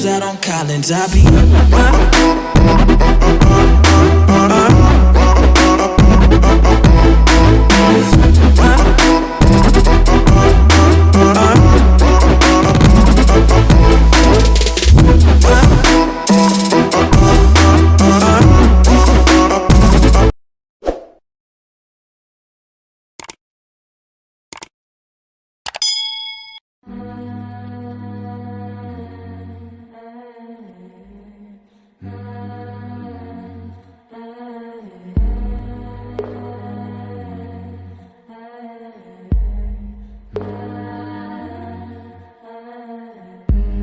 goes out on Collins. I be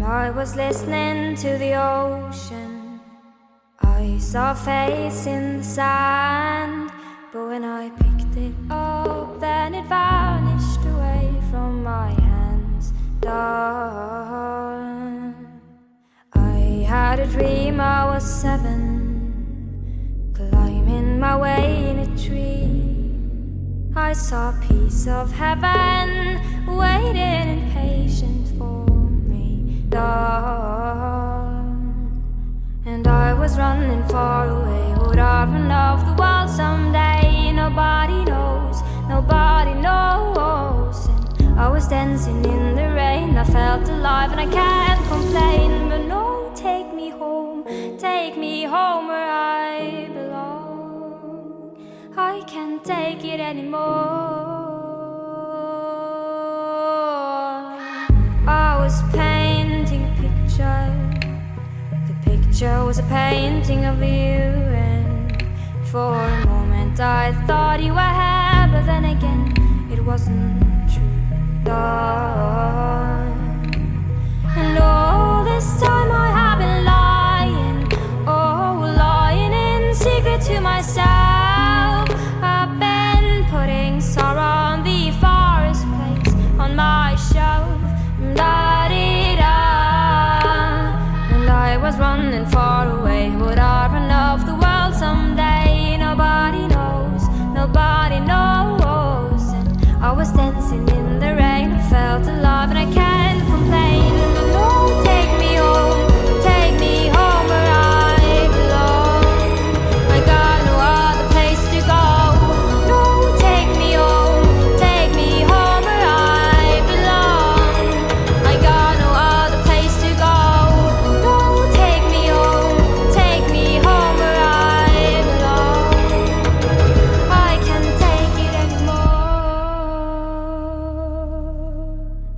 I was listening to the ocean. I saw a face in the sand, but when I picked it up, then it vanished away from my hands. Dark. I had a dream I was 7, climbing my way in a tree. I saw a piece of heaven waiting impatient for and I was running far away. Would I run off the world someday? Nobody knows, nobody knows. And I was dancing in the rain. I felt alive and I can't complain. But no, take me home where I belong. I can't take it anymore. I was painting a picture. The picture was a painting of you, and for a moment I thought you were here, but then again it wasn't true. And all this time I have been lying, lying in secret to myself. I've been putting sorrow on the forest place on my shelf. And I was running far away. Would I run off the world someday? Nobody knows, nobody knows. And I was dancing in the rain. I felt alive and I can't complain. But no, take me home where I belong. I got no other place to go. No, take me home where I belong. I got no other place to go. No, take me home where I belong. I can't take it anymore.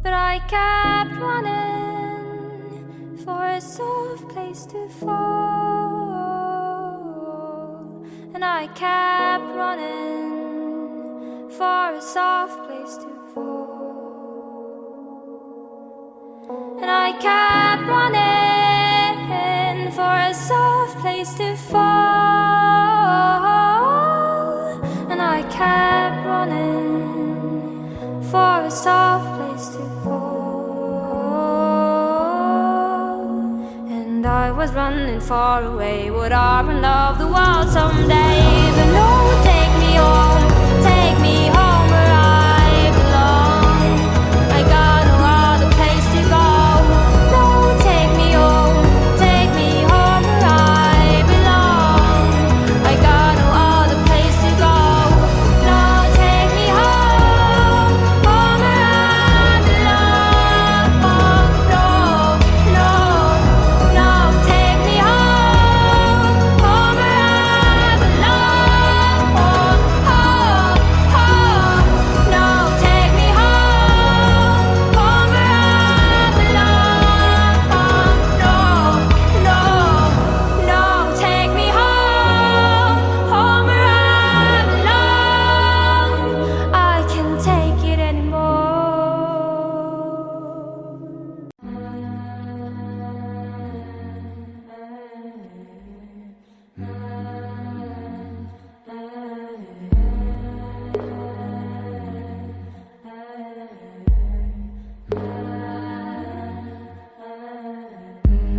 But I kept running for a soft place to fall. And I kept running for a soft place to fall. And I kept running for a soft place to fall. And I kept running for a soft place to fall. And I was running far away. Would I run off the world someday? But no, take me home where I belong. I got no other place to go. No, take me home where I belong. I got no other place to go. No, take me home where I belong. No, take me home where I belong. No, take me home where I belong. No, take me home where I belong. I can't take it anymore.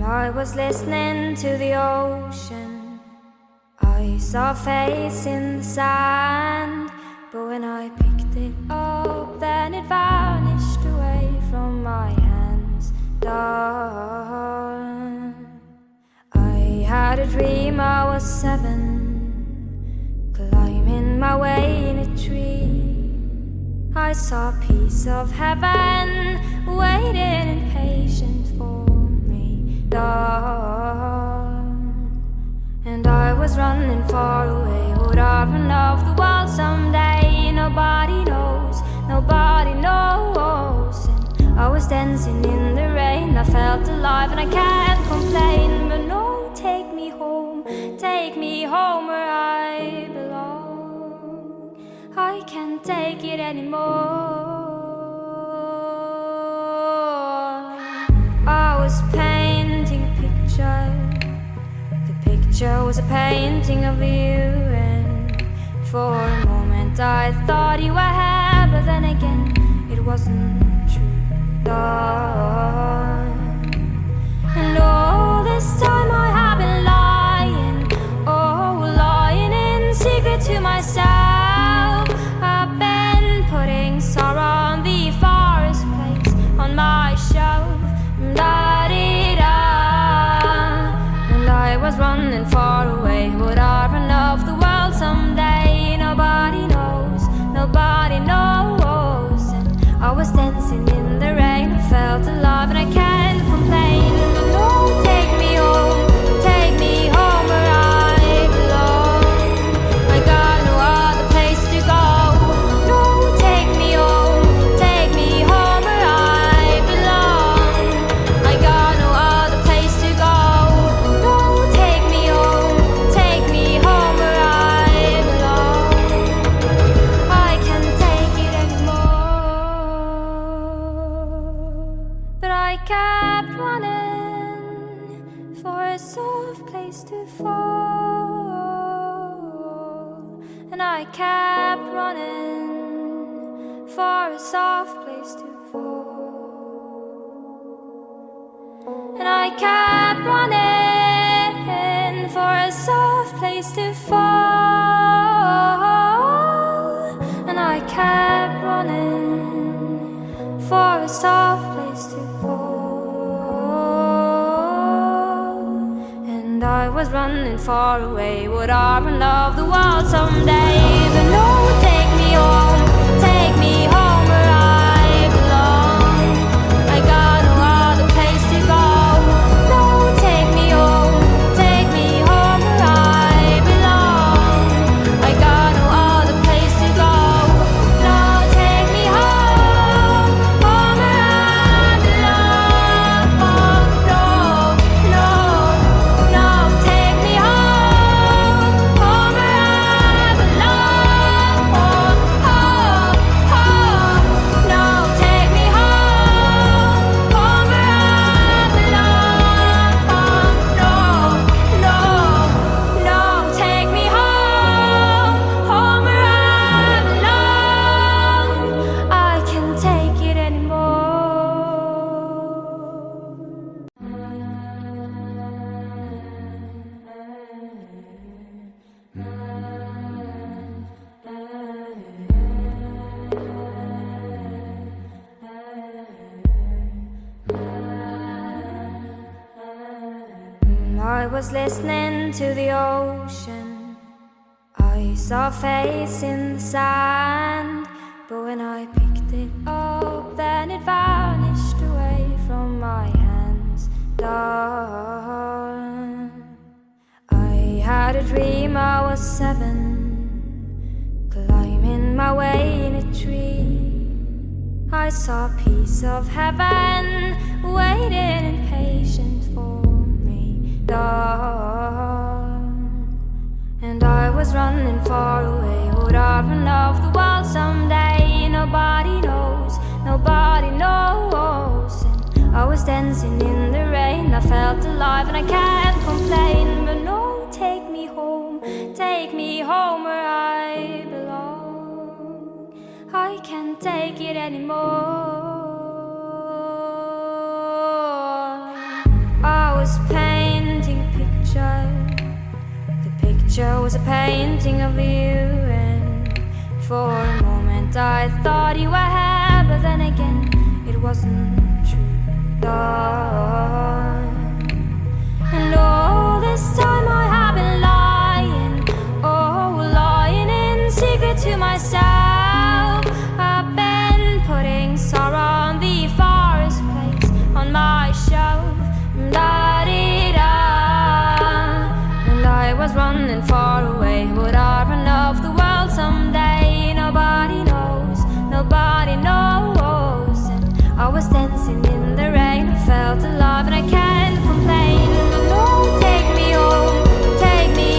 I was listening to the ocean. I saw a face in the sand, but when I picked it up, then it vanished away from my hands. Dark. had a dream I was 7, climbing my way in a tree. I saw a piece of heaven waiting impatient for me, and I was running far away. Would I run off the world someday? Nobody knows, nobody knows. And I was dancing in the rain, I felt alive and I can't complain. But no, take me home where I belong. I can't take it anymore. I was painting a picture. The picture was a painting of you, and for a moment I thought you were here, but then again it wasn't true. And all this time I have been lying, lying in secret to myself. I've been putting sorrow on the forest place on my shelf. And I was running far away. Would I run off the world someday? Nobody knows, nobody knows. And I was dancing in the rain, I felt alive and I can't complain. But no, take me home where I belong. I got no other place to go. No, take me home where I belong. I got no other place to go. No, take me home where I belong. I can't take it anymore. But I kept running for a soft place to fall. And I kept running for a soft place to fall. And I kept running for a soft place to fall. And I kept running for a soft place to fall. And I was running far away. Would I run off the world someday? But no, take me home where I belong. I got no other place to go. No, take me home where I belong. I got no other place to go. No, take me home where I belong. No, take me home where I belong. No, take me home where I belong. No, take me home where I belong. I can't take it anymore. I was listening to the ocean. I saw a face in the sand, but when I picked it up, then it vanished away from my hands. I had a dream I was 7, climbing my way in a tree. I saw a piece of heaven waiting impatient for me, and I was running far away. Would I run off the world someday? Nobody knows, nobody knows. And I was dancing in the rain, I felt alive and I can't complain. But no, take me home where I belong. I can't take it anymore. I was painting a picture. The picture was a painting of you, and for a moment I thought you were here, but then again it wasn't true. And all this time running far away. Would I run off the world someday? Nobody knows, nobody knows. And I was dancing in the rain, I felt alive and I can't complain. But no, take me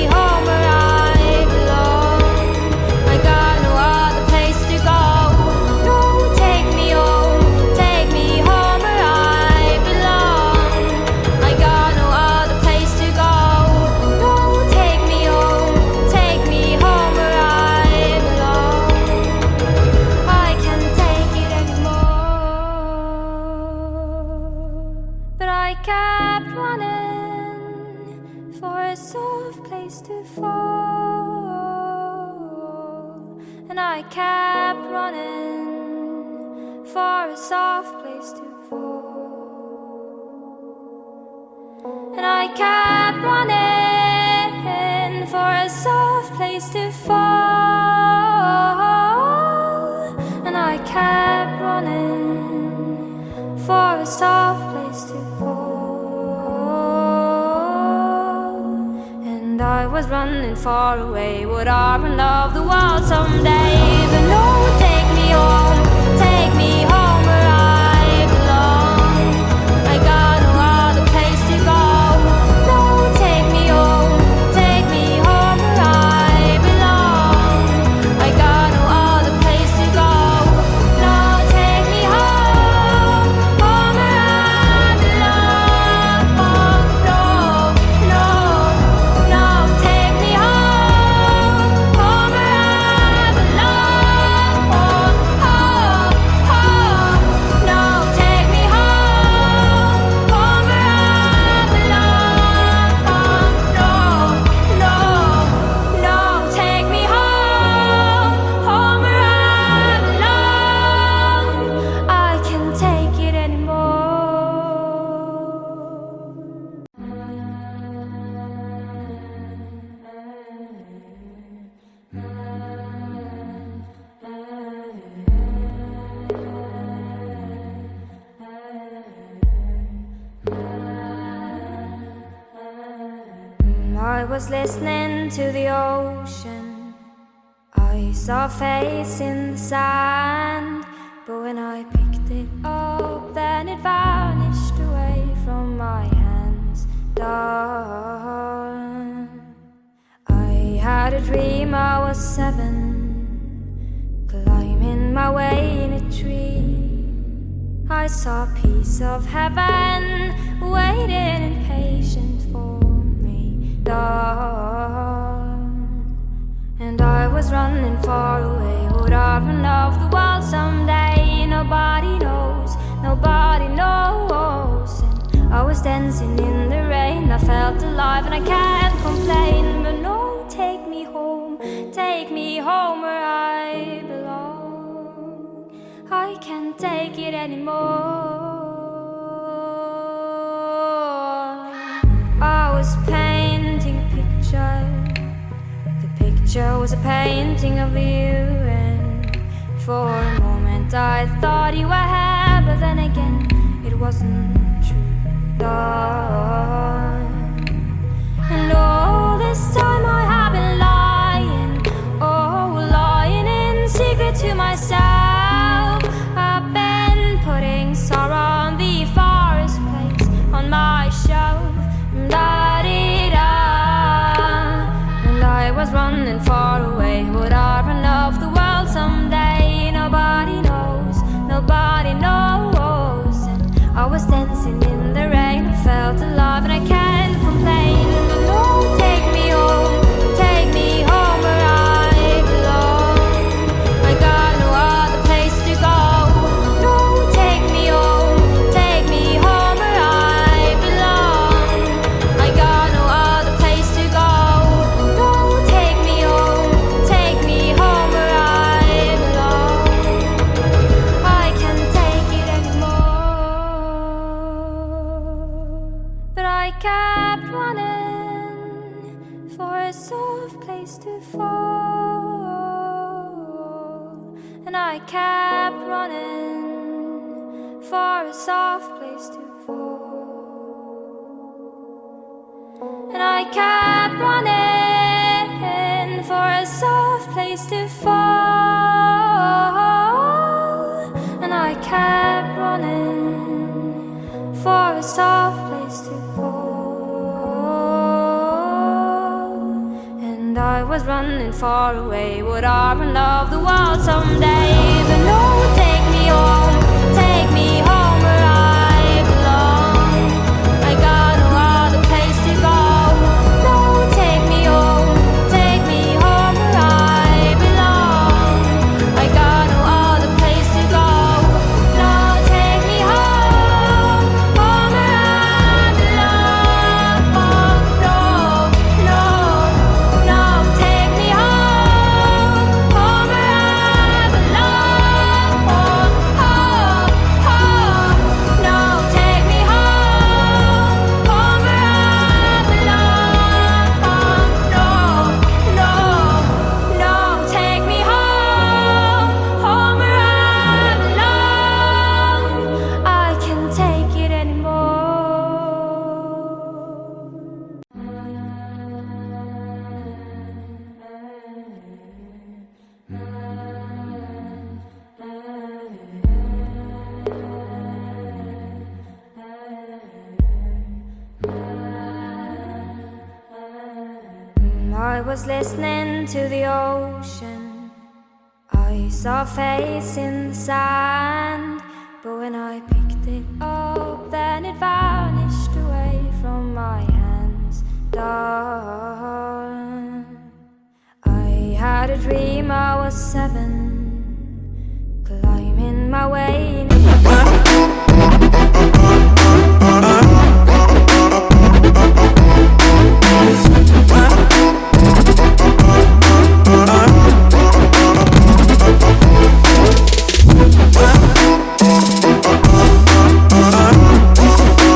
home where I belong. I got no other place to go. No, take me home where I belong. I got no other place to go. No, take me home where I belong. I can't take it anymore. But I kept running for a soft place to fall. And I kept running for a soft place to fall. And I kept running for a soft place to fall. And I kept running for a soft place to fall. And I was running far away. Would I run off the world someday? But no, take me home where I belong. I got no other place to go. No, take me home where I belong. I got no other place to go. No, take me home where I belong. No, take me home where I belong. No, take me home where I belong. No, take me home where I belong. I can't take it anymore. I was listening to the ocean. I saw a face in the sand, but when I picked it up, then it vanished away from my hands. Done. I had a dream I was 7, climbing my way in a tree. I saw a piece of heaven waiting impatient for me. Done. And I was running far away. Would I run off the world someday? Nobody knows, nobody knows. And I was dancing in the rain, I felt alive and I can't complain. But no, take me home where I belong. I can't take it anymore. I was painting a picture. The picture was a painting of you, and for a moment I thought you were here, but then again it wasn't true. Done. And all this time I have been lying, lying in secret to myself. I've been putting sorrow on the forest place on my shelf. Da-dee-da. And I was running far away. Would I run off the world someday? Nobody knows, nobody knows. And I was dancing in the rain, I felt alive and I can't complain. But no, take me home where I belong. I got no other place to go. No, take me home where I belong. I got no other place to go. No, take me home where I belong. I can't take it anymore. But I kept running for a soft place to fall. And I kept running for a soft place to fall. And I kept running to fall, and I kept running for a soft place to fall. And I was running far away, would I run of the world someday? But no, take me home where I belong. I got no other place to go. No, take me home where I belong. I got no other place to go. No, take me home where I belong. No, no, no, take me home where I belong. No, take me home where I belong. No, no, no, take me home where I belong. I can't take it anymore. I was listening to the ocean. I saw a face in the sand, but when I picked it up, then it vanished away from my hands. Done. I had a dream I was 7